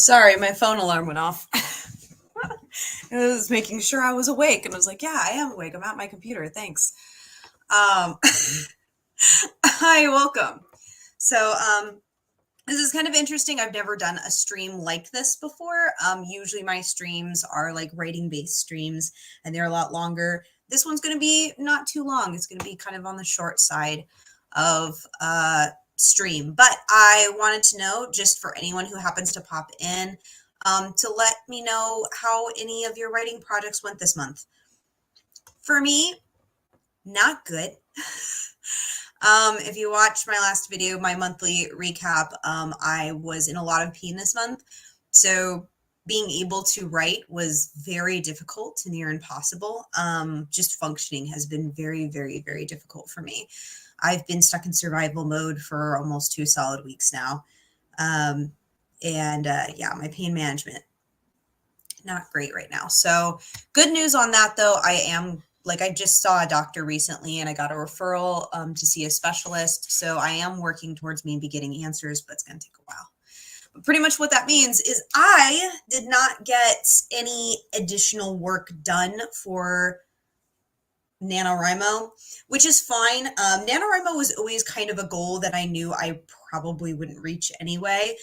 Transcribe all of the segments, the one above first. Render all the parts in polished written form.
Sorry, my phone alarm went off. It was making sure I was awake, and I was like, yeah, I am awake. I'm at my computer. Thanks. Um, Hi, welcome. So, this is kind of interesting. I've never done a stream like this before. Usually my streams are like writing-based streams, and they're a lot longer. This one's going to be not too long. It's going to be kind of on the short side of stream. But I wanted to know, just for anyone who happens to pop in, to let me know how any of your writing projects went this month. For me, not good. If you watched my last video, my monthly recap, I was in a lot of pain this month. So being able to write was very difficult to near impossible. Just functioning has been very, very, very difficult for me. I've been stuck in survival mode for almost 2 solid weeks now. Yeah, my pain management, not great right now. So good news on that though. I just saw a doctor recently and I got a referral to see a specialist. So I am working towards maybe getting answers, but it's going to take a while. But pretty much what that means is I did not get any additional work done for NaNoWriMo, which is fine. NaNoWriMo was always kind of a goal that I knew I probably wouldn't reach anyway.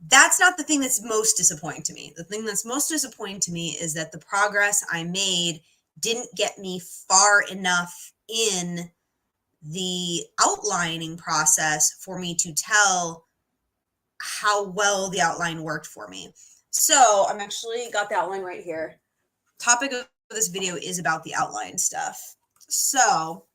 That's not the thing that's most disappointing to me. The thing that's most disappointing to me is that the progress I made didn't get me far enough in the outlining process for me to tell how well the outline worked for me. So I'm actually got the outline right here. Topic of this video is about the outline stuff. So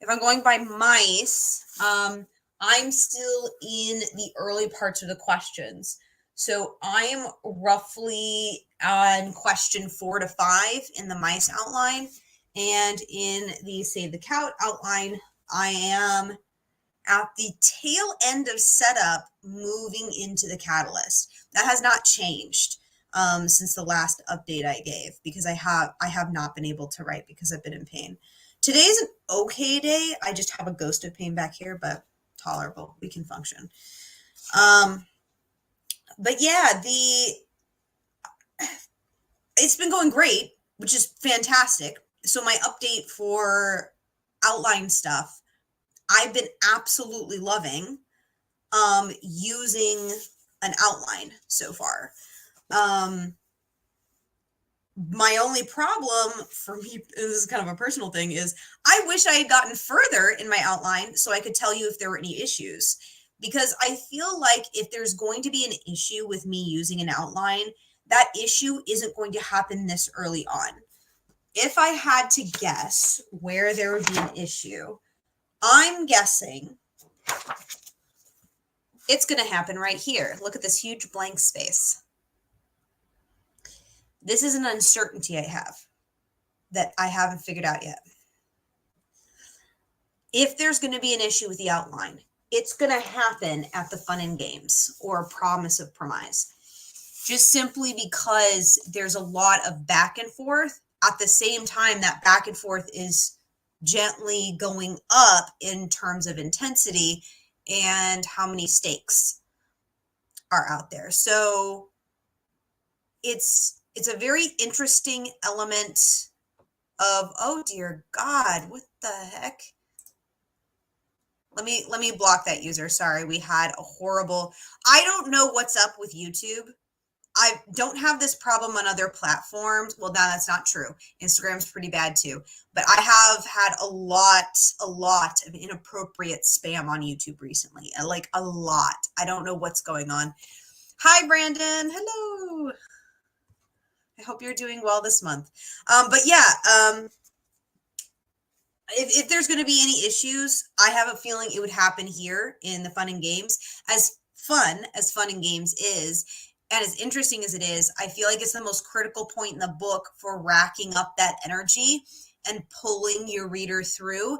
if I'm going by mice, I'm still in the early parts of the questions. So I'm roughly on question 4 to 5 in the mice outline. And in the Save the Cow outline, I am at the tail end of setup moving into the catalyst. That has not changed since the last update I gave, because I have not been able to write because I've been in pain. Today's an okay day. I just have a ghost of pain back here, but tolerable. We can function. But yeah, it's been going great, which is fantastic. So my update for outline stuff, I've been absolutely loving using an outline so far. My only problem for me, this is kind of a personal thing, is I wish I had gotten further in my outline so I could tell you if there were any issues. Because I feel like if there's going to be an issue with me using an outline, that issue isn't going to happen this early on. If I had to guess where there would be an issue, I'm guessing it's going to happen right here. Look at this huge blank space. This is an uncertainty I have that I haven't figured out yet. If there's going to be an issue with the outline, it's going to happen at the fun and games or promise of premise, just simply because there's a lot of back and forth. At the same time, that back and forth is gently going up in terms of intensity and how many stakes are out there. So it's a very interesting element of, oh dear God, what the heck? Let me block that user. Sorry, we had a horrible, I don't know what's up with YouTube. I don't have this problem on other platforms. Well, no, that's not true. Instagram's pretty bad too. But I have had a lot of inappropriate spam on YouTube recently. Like a lot. I don't know what's going on. Hi, Brandon. Hello. I hope you're doing well this month. But yeah, if there's going to be any issues, I have a feeling it would happen here in the fun and games. As fun and games is, and as interesting as it is, I feel like it's the most critical point in the book for racking up that energy and pulling your reader through.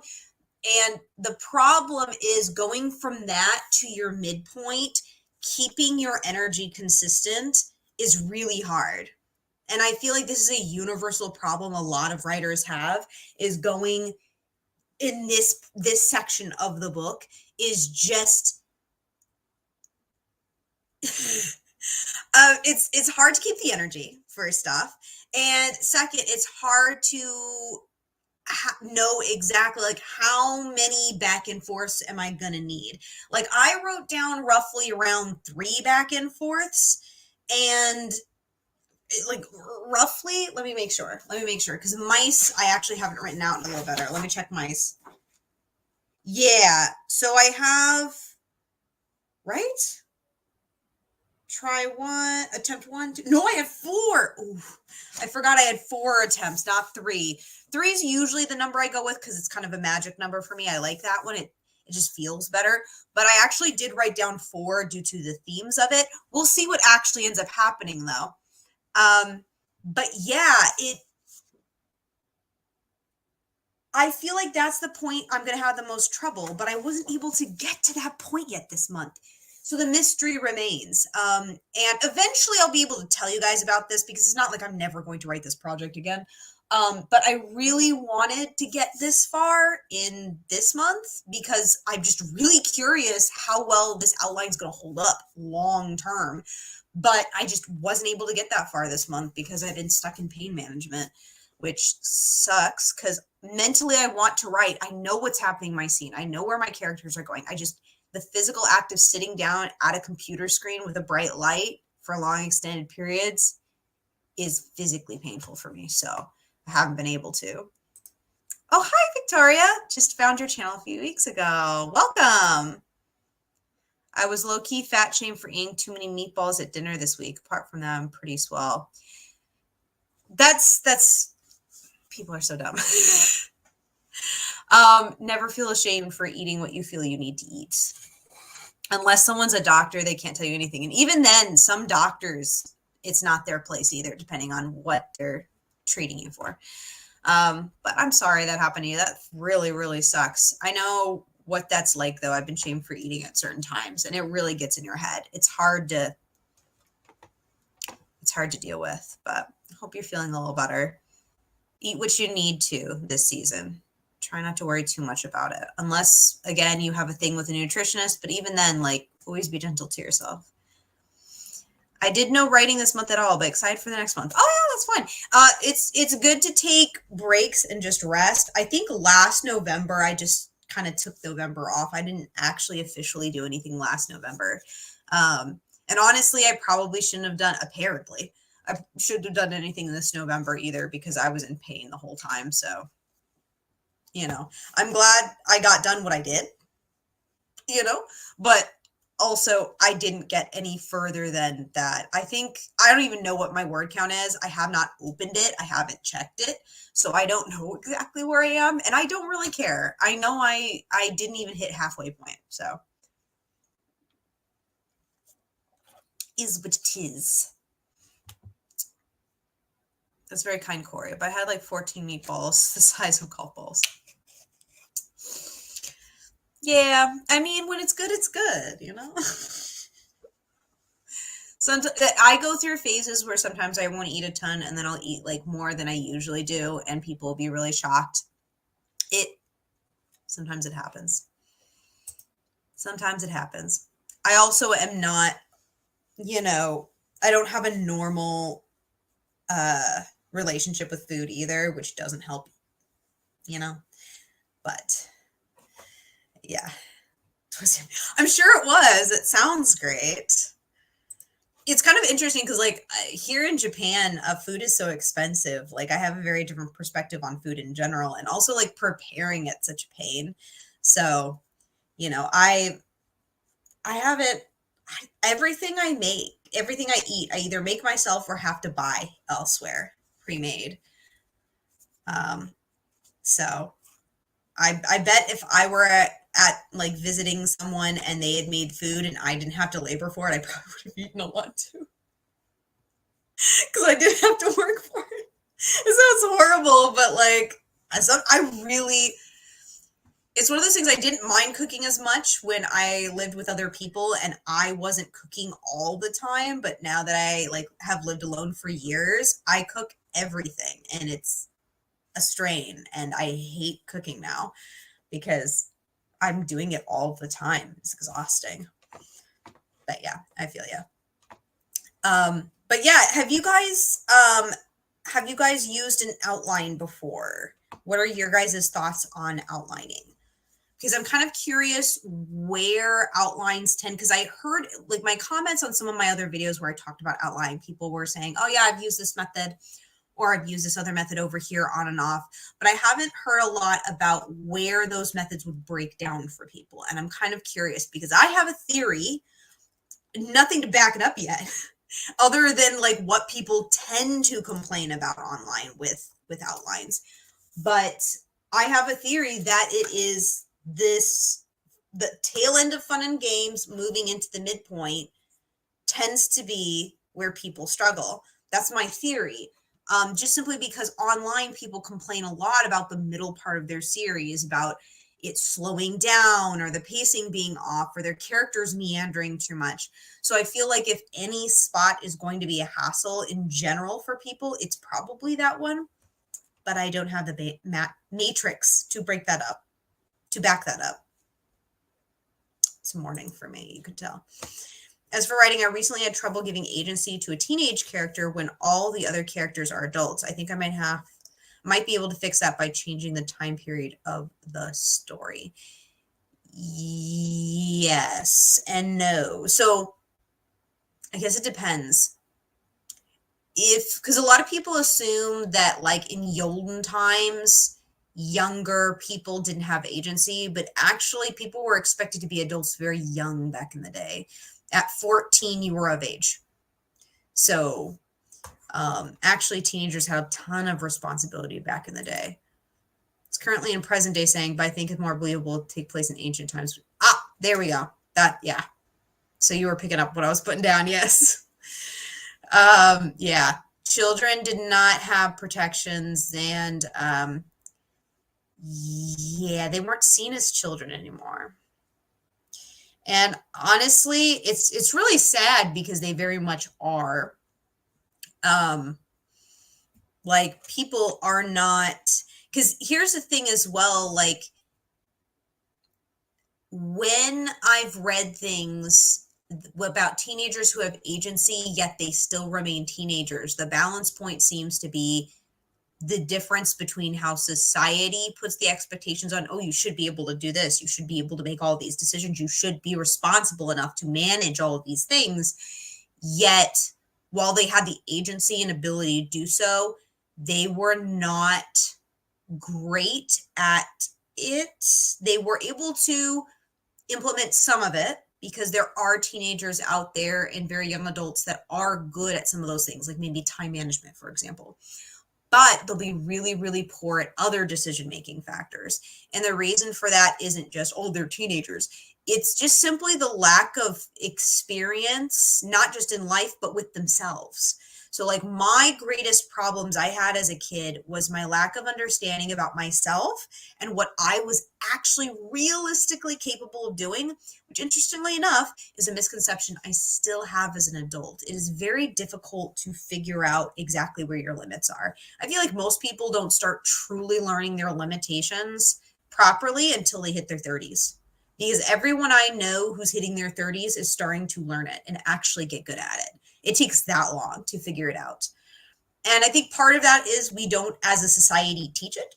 And the problem is going from that to your midpoint, keeping your energy consistent is really hard. And I feel like this is a universal problem a lot of writers have, is going in this section of the book is just It's hard to keep the energy, first off, and second, it's hard to know exactly like how many back and forths am I gonna need. Like I wrote down roughly around 3 back and forths, and like roughly, let me make sure because mice I actually haven't written out a little better. Let me check mice. Yeah, so I have, right, try one, attempt one, two. No, I had 4. Ooh, I forgot I had 4 attempts, not 3. 3 is usually the number I go with because it's kind of a magic number for me. I like that one. It just feels better. But I actually did write down 4 due to the themes of it. We'll see what actually ends up happening though. But yeah, I feel like that's the point I'm going to have the most trouble, but I wasn't able to get to that point yet this month. So the mystery remains. And eventually I'll be able to tell you guys about this because it's not like I'm never going to write this project again. But I really wanted to get this far in this month because I'm just really curious how well this outline is going to hold up long term. But I just wasn't able to get that far this month because I've been stuck in pain management, which sucks because mentally I want to write. I know what's happening in my scene. I know where my characters are going. The physical act of sitting down at a computer screen with a bright light for long extended periods is physically painful for me. So I haven't been able to. Oh, hi, Victoria. Just found your channel a few weeks ago. Welcome. I was low-key fat shamed for eating too many meatballs at dinner this week. Apart from that, I'm pretty swell. That's people are so dumb. Never feel ashamed for eating what you feel you need to eat. Unless someone's a doctor, they can't tell you anything. And even then, some doctors, it's not their place either, depending on what they're treating you for. But I'm sorry that happened to you. That really, really sucks. I know what that's like, though. I've been shamed for eating at certain times, and it really gets in your head. It's hard to deal with, but I hope you're feeling a little better. Eat what you need to this season. Try not to worry too much about it. Unless, again, you have a thing with a nutritionist, but even then, like, always be gentle to yourself. I did no writing this month at all, but excited for the next month. Oh yeah, that's fine. It's good to take breaks and just rest. I think last November, I just kind of took November off. I didn't actually officially do anything last November. And honestly, I probably shouldn't have done, apparently, I shouldn't have done anything this November either because I was in pain the whole time. So, you know, I'm glad I got done what I did, you know, but also I didn't get any further than that. I think, I don't even know what my word count is. I have not opened it. I haven't checked it. So I don't know exactly where I am and I don't really care. I know I didn't even hit halfway point. So is what it is. That's very kind, Corey. But I had like 14 meatballs the size of golf balls. Yeah, I mean, when it's good, you know? Sometimes I go through phases where sometimes I won't eat a ton and then I'll eat like more than I usually do and people will be really shocked. Sometimes it happens. Sometimes it happens. I also am not, you know, I don't have a normal relationship with food either, which doesn't help, you know, but yeah. I'm sure it was. It sounds great. It's kind of interesting because, like, here in Japan, food is so expensive. Like, I have a very different perspective on food in general, and also like preparing it's such a pain. So, you know, I haven't. Everything I make, everything I eat, I either make myself or have to buy elsewhere, pre-made. So I bet if I were at like visiting someone and they had made food and I didn't have to labor for it, I probably would have eaten a lot too. Because I didn't have to work for it. It sounds horrible, but like I really, it's one of those things. I didn't mind cooking as much when I lived with other people and I wasn't cooking all the time. But now that I like have lived alone for years, I cook everything and it's a strain and I hate cooking now because I'm doing it all the time. It's exhausting. But yeah, I feel you. But yeah, have you guys used an outline before? What are your guys' thoughts on outlining? Because I'm kind of curious where outlines tend, because I heard like my comments on some of my other videos where I talked about outline, people were saying, oh yeah, I've used this method, or I've used this other method over here on and off, but I haven't heard a lot about where those methods would break down for people. And I'm kind of curious because I have a theory, nothing to back it up yet, other than like what people tend to complain about online with outlines. But I have a theory that it is the tail end of fun and games moving into the midpoint tends to be where people struggle. That's my theory. Just simply because online people complain a lot about the middle part of their series, about it slowing down or the pacing being off or their characters meandering too much. So I feel like if any spot is going to be a hassle in general for people, it's probably that one. But I don't have the matrix to break that up, to back that up. It's morning for me, you could tell. As for writing, I recently had trouble giving agency to a teenage character when all the other characters are adults. I think I might be able to fix that by changing the time period of the story. Yes and no. So I guess it depends. Because a lot of people assume that like in Yolden times, younger people didn't have agency, but actually people were expected to be adults very young back in the day. At 14, you were of age. So actually teenagers had a ton of responsibility back in the day. It's currently in present day saying, but I think it's more believable to take place in ancient times. Ah, there we go. Yeah. So you were picking up what I was putting down. Yes. Yeah. Children did not have protections, and yeah, they weren't seen as children anymore. And honestly, it's really sad because they very much are. Like people are not, because here's the thing as well, like when I've read things about teenagers who have agency, yet they still remain teenagers, the balance point seems to be the difference between how society puts the expectations on, oh, you should be able to do this, you should be able to make all these decisions, you should be responsible enough to manage all of these things. Yet, while they had the agency and ability to do so, they were not great at it. They were able to implement some of it because there are teenagers out there and very young adults that are good at some of those things, like maybe time management, for example. But they'll be really, really poor at other decision-making factors. And the reason for that isn't just, oh, they're teenagers. It's just simply the lack of experience, not just in life, but with themselves. So like my greatest problems I had as a kid was my lack of understanding about myself and what I was actually realistically capable of doing, which interestingly enough is a misconception I still have as an adult. It is very difficult to figure out exactly where your limits are. I feel like most people don't start truly learning their limitations properly until they hit their 30s. Because everyone I know who's hitting their 30s is starting to learn it and actually get good at it. It takes that long to figure it out. And I think part of that is we don't, as a society, teach it.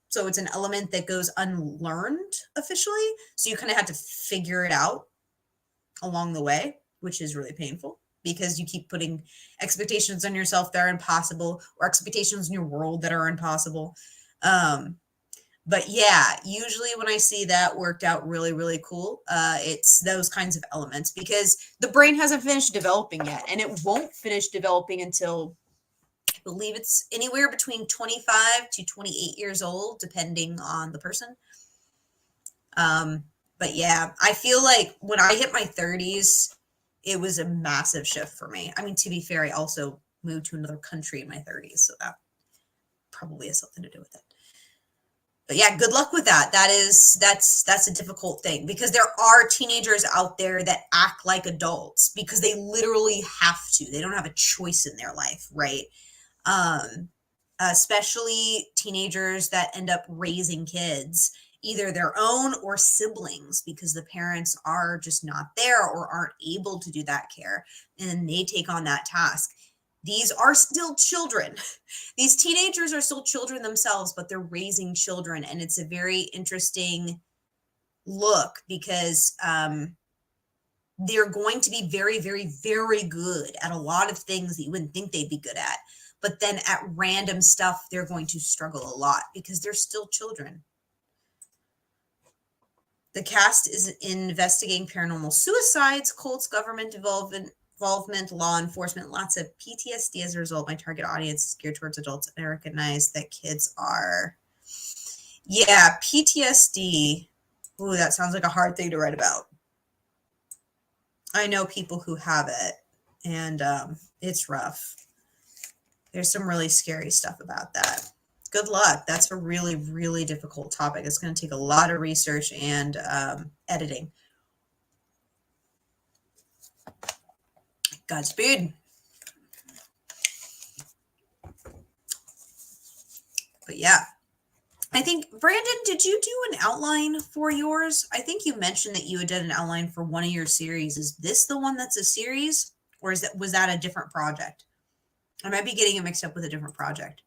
So it's an element that goes unlearned officially. So you kind of have to figure it out along the way, which is really painful because you keep putting expectations on yourself that are impossible, or expectations in your world that are impossible. But yeah, usually when I see that worked out really, really cool, it's those kinds of elements because the brain hasn't finished developing yet, and it won't finish developing until I believe it's anywhere between 25 to 28 years old, depending on the person. But yeah, I feel like when I hit my 30s, it was a massive shift for me. I mean, to be fair, I also moved to another country in my 30s, so that probably has something to do with it. But yeah, good luck with that. That's a difficult thing because there are teenagers out there that act like adults because they literally have to. They don't have a choice in their life, right? Especially teenagers that end up raising kids either their own or siblings because the parents are just not there or aren't able to do that care. And then they take on that task. These are still children. These teenagers are still children themselves, but they're raising children. And it's a very interesting look because they're going to be very, very, very good at a lot of things that you wouldn't think they'd be good at. But then at random stuff, they're going to struggle a lot because they're still children. The cast is investigating paranormal suicides, cults, government involvement, law enforcement, lots of PTSD as a result. My target audience is geared towards adults, and I recognize that kids are. Yeah, PTSD. Ooh, that sounds like a hard thing to write about. I know people who have it, and it's rough. There's some really scary stuff about that. Good luck. That's a really, really difficult topic. It's going to take a lot of research and editing. Godspeed. But yeah, I think, Brandon, did you do an outline for yours? I think you mentioned that you had done an outline for one of your series. Is this the one that's a series, or was that a different project? I might be getting it mixed up with a different project.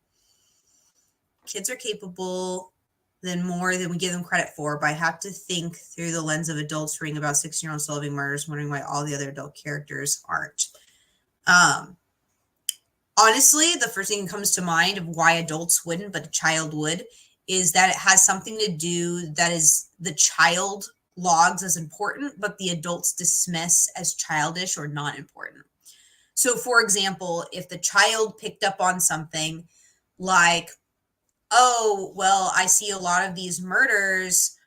Kids are capable more than we give them credit for, but I have to think through the lens of adults reading about 16-year-olds solving murders, wondering why all the other adult characters aren't. Honestly, the first thing that comes to mind of why adults wouldn't, but a child would, is that it has something to do that is the child logs as important, but the adults dismiss as childish or not important. So, for example, if the child picked up on something like, oh, well, I see a lot of these murders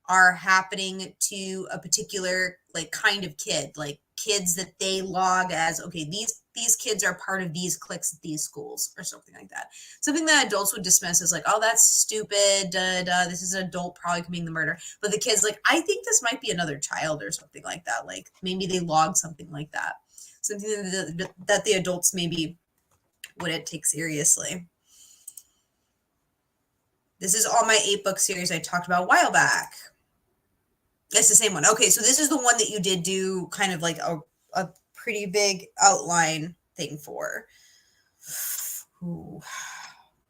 are happening to a particular kind of kid, like kids that they log as, okay, these kids are part of these cliques at these schools or something like that. Something that adults would dismiss as like, oh, that's stupid. This is an adult probably committing the murder. But the kid's like, I think this might be another child or something like that. Like maybe they log something like that. Something that the adults maybe wouldn't take seriously. This is all my 8-book series I talked about a while back. It's the same one. Okay, so this is the one that you did do kind of like a pretty big outline thing for. Ooh.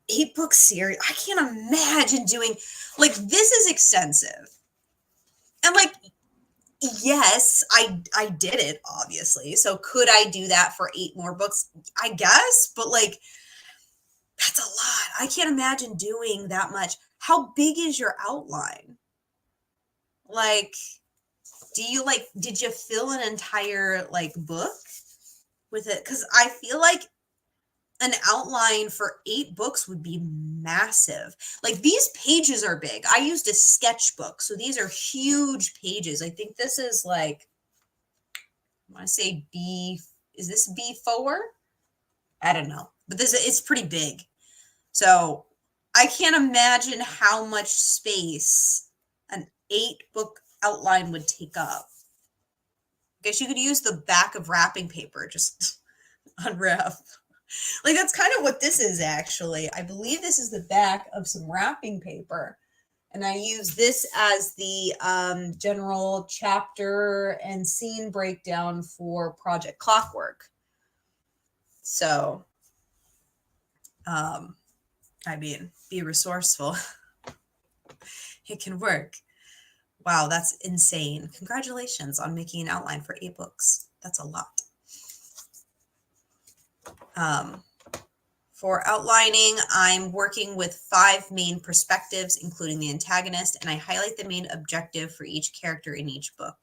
8-book series. I can't imagine doing, this is extensive. And yes, I did it, obviously. So could I do that for 8 more books? I guess, but that's a lot. I can't imagine doing that much. How big is your outline? Did you fill an entire book with it? Because I feel like an outline for 8 books would be massive. These pages are big. I used a sketchbook, so these are huge pages. I think this is I want to say B. Is this B4? I don't know, but it's pretty big. So I can't imagine how much space an 8-book outline would take up. I guess you could use the back of wrapping paper, just unwrap. That's kind of what this is, actually. I believe this is the back of some wrapping paper. And I use this as the general chapter and scene breakdown for Project Clockwork. So, be resourceful. It can work. Wow, that's insane. Congratulations on making an outline for 8 books. That's a lot. For outlining, I'm working with 5 main perspectives, including the antagonist, and I highlight the main objective for each character in each book.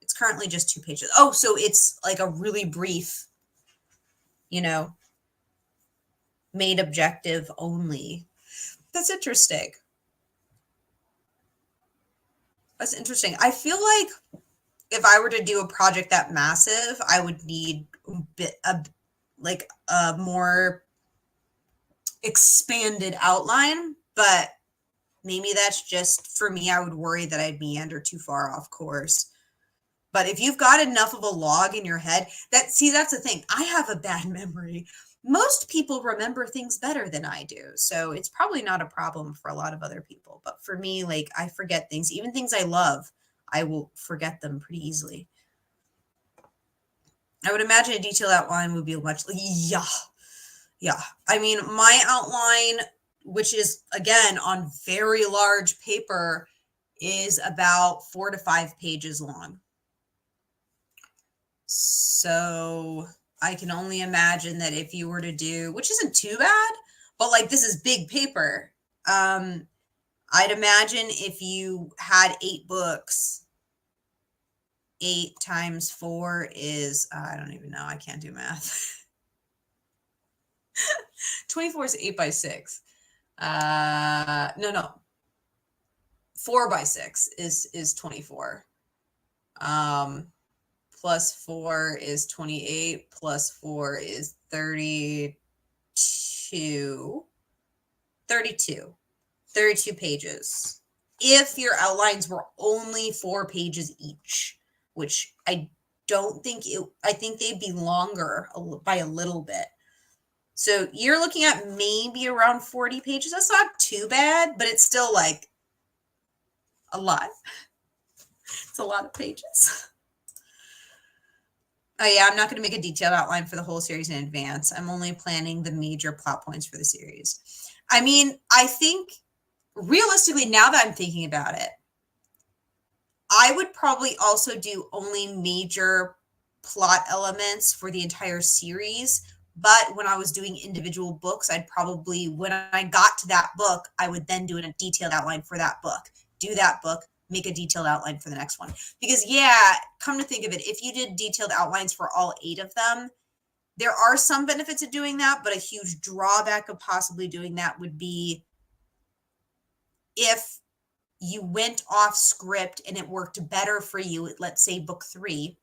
It's currently just 2 pages. Oh, so it's a really brief, main objective only. That's interesting. That's interesting. I feel like if I were to do a project that massive, I would need a more expanded outline, but maybe that's just for me. I would worry that I'd meander too far off course. But if you've got enough of a log in your head, that's the thing. I have a bad memory. Most people remember things better than I do, so it's probably not a problem for a lot of other people. But for me, like, I forget things, even things I love, I will forget them pretty easily. I would imagine a detailed outline would be much, yeah, yeah. I mean, my outline, which is again on very large paper, is about 4 to 5 pages long. So I can only imagine that if you were to do, which isn't too bad, but like this is big paper. I'd imagine if you had 8 books, 8 times 4 is, I don't even know. I can't do math. 24 is 8 by 6. No. 4 by 6 is 24. Plus 4 is 28. Plus 4 is 32. 32 pages. If your outlines were only 4 pages each, which I don't think I think they'd be longer by a little bit. So you're looking at maybe around 40 pages. That's not too bad, but it's still like a lot. It's a lot of pages. Oh yeah, I'm not going to make a detailed outline for the whole series in advance. I'm only planning the major plot points for the series. I mean, I think realistically, now that I'm thinking about it, I would probably also do only major plot elements for the entire series. But when I was doing individual books, I'd probably, when I got to that book, I would then do a detailed outline for that book, do that book, make a detailed outline for the next one. Because yeah, come to think of it, if you did detailed outlines for all 8 of them, there are some benefits of doing that, but a huge drawback of possibly doing that would be if you went off script and it worked better for you, let's say book 3,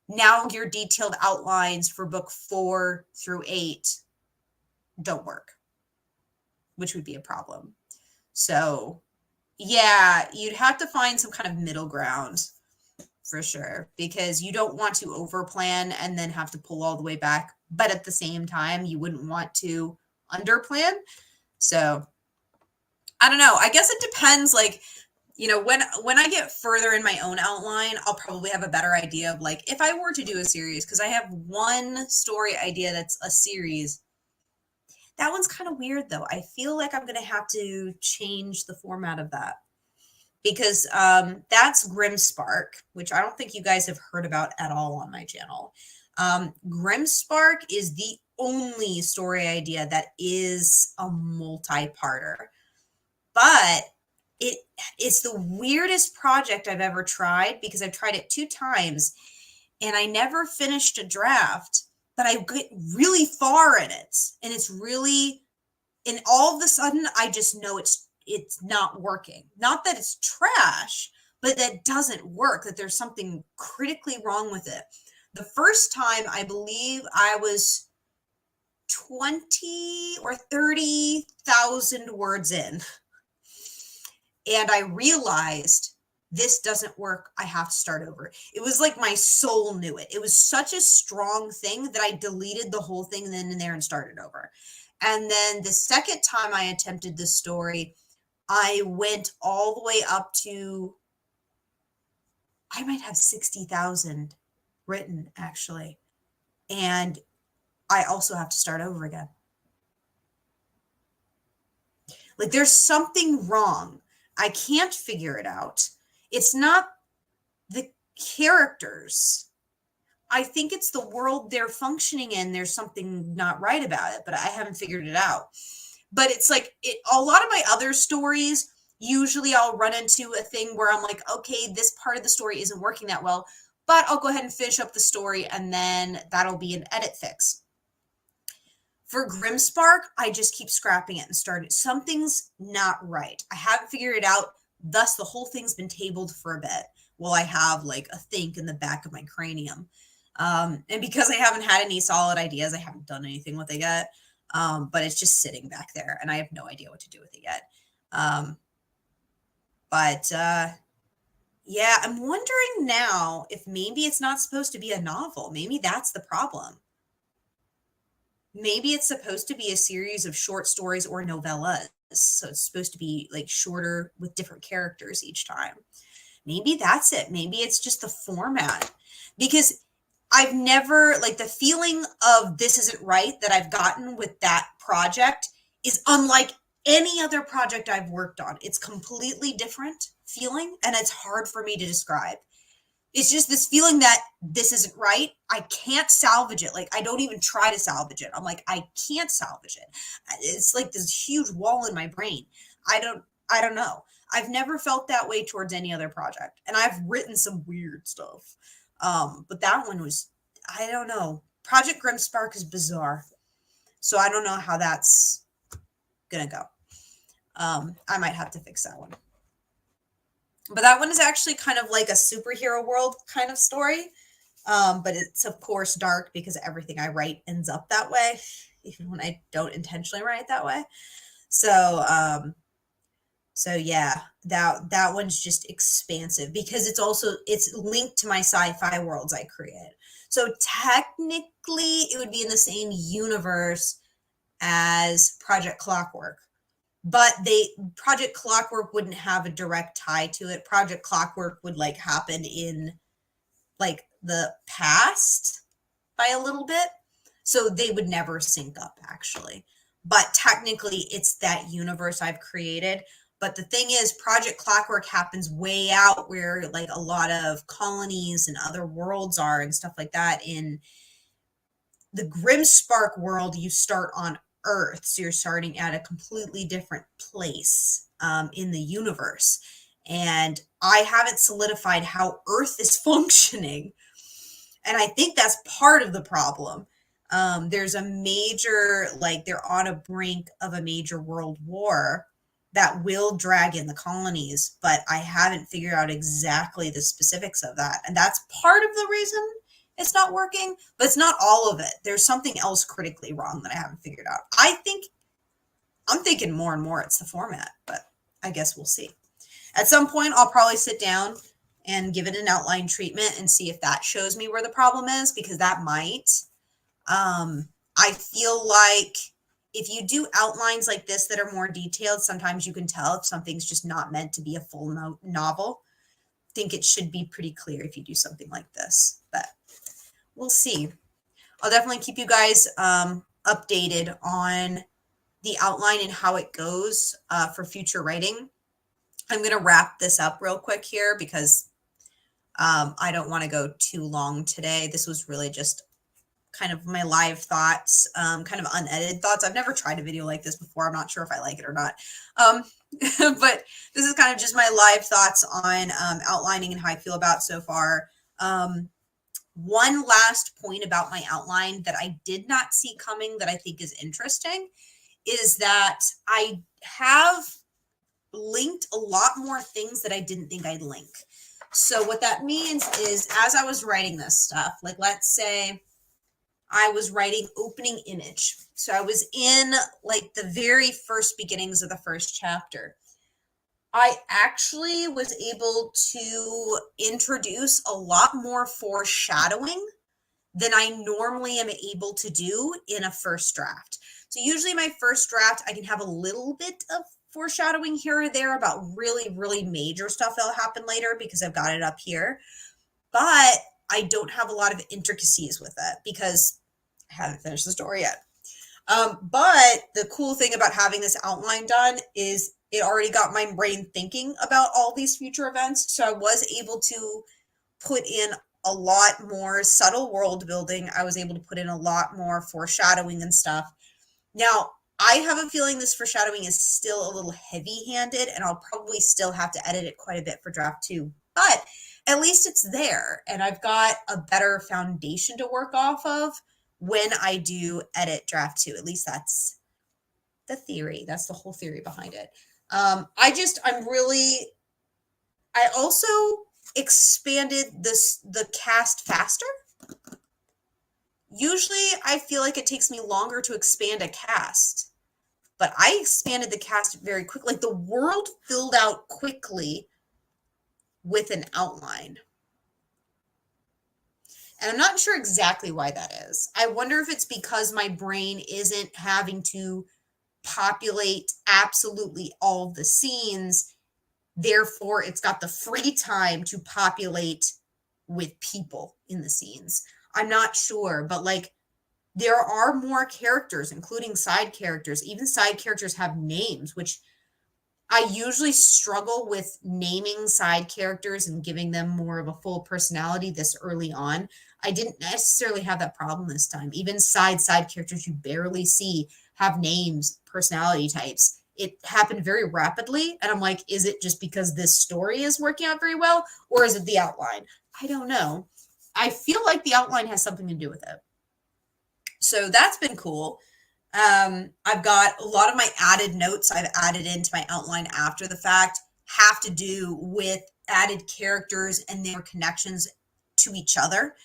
now your detailed outlines for book 4 through 8 don't work, which would be a problem. So yeah, you'd have to find some kind of middle ground for sure, because you don't want to overplan and then have to pull all the way back. But at the same time, you wouldn't want to underplan. So I don't know. I guess it depends. Like, you know, when I get further in my own outline, I'll probably have a better idea of like if I were to do a series, because I have one story idea that's a series. That one's kind of weird though. I feel like I'm going to have to change the format of that, because that's Grimmspark, which I don't think you guys have heard about at all on my channel. Grimmspark is the only story idea that is a multi-parter, but it's the weirdest project I've ever tried, because I've tried it 2 times and I never finished a draft, but I get really far in it, and it's really, and all of a sudden I just know it's not working. Not that it's trash, but that it doesn't work, that there's something critically wrong with it. The first time, I believe I was 20 or 30,000 words in, and I realized this doesn't work. I have to start over. It was like my soul knew it. It was such a strong thing that I deleted the whole thing then and there and started over. And then the second time I attempted this story, I went all the way up to, I might have 60,000 written actually. And I also have to start over again. Like there's something wrong. I can't figure it out. It's not the characters. I think it's the world they're functioning in. There's something not right about it, but I haven't figured it out. But it's like a lot of my other stories, usually I'll run into a thing where I'm like, okay, this part of the story isn't working that well, but I'll go ahead and finish up the story and then that'll be an edit fix. For Grimmspark, I just keep scrapping it and starting. Something's not right. I haven't figured it out. Thus, the whole thing's been tabled for a bit while I have like a think in the back of my cranium. And because I haven't had any solid ideas, I haven't done anything with it yet. But it's just sitting back there and I have no idea what to do with it yet. Yeah, I'm wondering now if maybe it's not supposed to be a novel. Maybe that's the problem. maybe it's supposed to be a series of short stories or novellas. So it's supposed to be like shorter with different characters each time. Maybe that's it. Maybe it's just the format. Because I've never, like, the feeling of this isn't right that I've gotten with that project is unlike any other project I've worked on. It's completely different feeling, and it's hard for me to describe. It's just this feeling that this isn't right. I can't salvage it. Like, I don't even try to salvage it. I'm like, I can't salvage it. It's like this huge wall in my brain. I don't know. I've never felt that way towards any other project. And I've written some weird stuff. But that one was, I don't know. Project Grimspark is bizarre. So I don't know how that's gonna go. I might have to fix that one. But that one is actually kind of like a superhero world kind of story. But it's of course dark because everything I write ends up that way, even when I don't intentionally write that way. So so yeah, that one's just expansive because it's linked to my sci-fi worlds I create. So technically it would be in the same universe as Project Clockwork. But Project Clockwork wouldn't have a direct tie to it. Project Clockwork would like happen in like the past by a little bit. So they would never sync up actually. But technically it's that universe I've created. But the thing is, Project Clockwork happens way out where like a lot of colonies and other worlds are and stuff like that. In the Grimspark world, you start on Earth. So you're starting at a completely different place in the universe. And I haven't solidified how Earth is functioning. And I think that's part of the problem. There's a major, like, they're on a brink of a major world war that will drag in the colonies, but I haven't figured out exactly the specifics of that. And that's part of the reason it's not working, but it's not all of it. There's something else critically wrong that I haven't figured out. I'm thinking more and more it's the format, but I guess we'll see. At some point, I'll probably sit down and give it an outline treatment and see if that shows me where the problem is, because that might. I feel like if you do outlines like this that are more detailed, sometimes you can tell if something's just not meant to be a full novel. I think it should be pretty clear if you do something like this, but we'll see. I'll definitely keep you guys updated on the outline and how it goes for future writing. I'm going to wrap this up real quick here because I don't want to go too long today. This was really just kind of my live thoughts, kind of unedited thoughts. I've never tried a video like this before. I'm not sure if I like it or not. But this is kind of just my live thoughts on outlining and how I feel about so far. One last point about my outline that I did not see coming that I think is interesting is that I have linked a lot more things that I didn't think I'd link. So what that means is, as I was writing this stuff, like let's say I was writing opening image. So I was in like the very first beginnings of the first chapter. I actually was able to introduce a lot more foreshadowing than I normally am able to do in a first draft. So usually my first draft, I can have a little bit of foreshadowing here or there about really, really major stuff that'll happen later because I've got it up here. But I don't have a lot of intricacies with it because I haven't finished the story yet. But the cool thing about having this outline done is it already got my brain thinking about all these future events. So I was able to put in a lot more subtle world building. I was able to put in a lot more foreshadowing and stuff. Now, I have a feeling this foreshadowing is still a little heavy-handed, and I'll probably still have to edit it quite a bit for draft 2. But at least it's there, and I've got a better foundation to work off of when I do edit draft 2. At least that's the theory. That's the whole theory behind it. I also expanded the cast faster. Usually I feel like it takes me longer to expand a cast, but I expanded the cast very quickly. Like the world filled out quickly with an outline. And I'm not sure exactly why that is. I wonder if it's because my brain isn't having to populate absolutely all of the scenes. Therefore, it's got the free time to populate with people in the scenes. I'm not sure, but like there are more characters, including side characters. Even side characters have names, which I usually struggle with naming side characters and giving them more of a full personality this early on. I didn't necessarily have that problem this time. Even side characters you barely see have names, personality types. It happened very rapidly, and I'm like, is it just because this story is working out very well, or is it the outline? I don't know. I feel like the outline has something to do with it. So that's been cool. I've got a lot of my added notes I've added into my outline after the fact have to do with added characters and their connections to each other,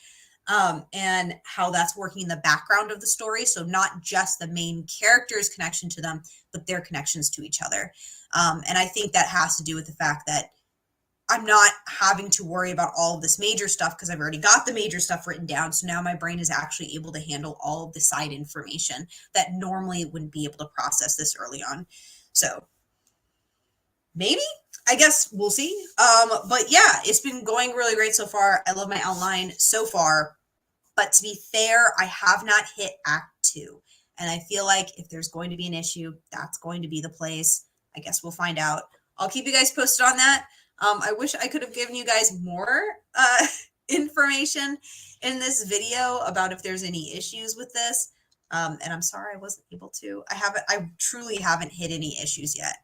and how that's working in the background of the story. So not just the main character's connection to them, but their connections to each other. And I think that has to do with the fact that I'm not having to worry about all of this major stuff because I've already got the major stuff written down. So now my brain is actually able to handle all of the side information that normally wouldn't be able to process this early on. So maybe, I guess we'll see. But yeah, it's been going really great so far. I love my outline so far. But to be fair, I have not hit Act 2. And I feel like if there's going to be an issue, that's going to be the place. I guess we'll find out. I'll keep you guys posted on that. I wish I could have given you guys more information in this video about if there's any issues with this. And I'm sorry I wasn't able to. I truly haven't hit any issues yet.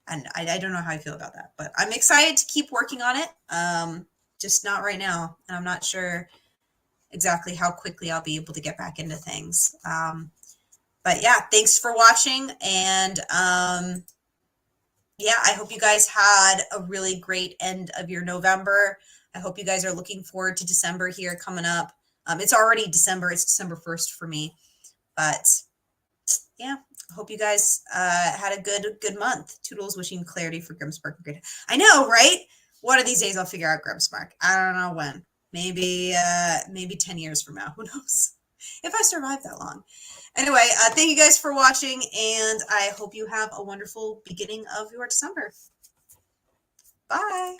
And I don't know how I feel about that, but I'm excited to keep working on it. Just not right now. And I'm not sure exactly how quickly I'll be able to get back into things. But yeah, thanks for watching. And yeah, I hope you guys had a really great end of your November. I hope you guys are looking forward to December here coming up. It's already December. It's December 1st for me. But yeah, I hope you guys had a good month. Toodles wishing clarity for Grimmspark. I know, right? One of these days I'll figure out Grimmspark. I don't know when. Maybe 10 years from now. Who knows? If I survive that long. Anyway, thank you guys for watching, and I hope you have a wonderful beginning of your December. Bye.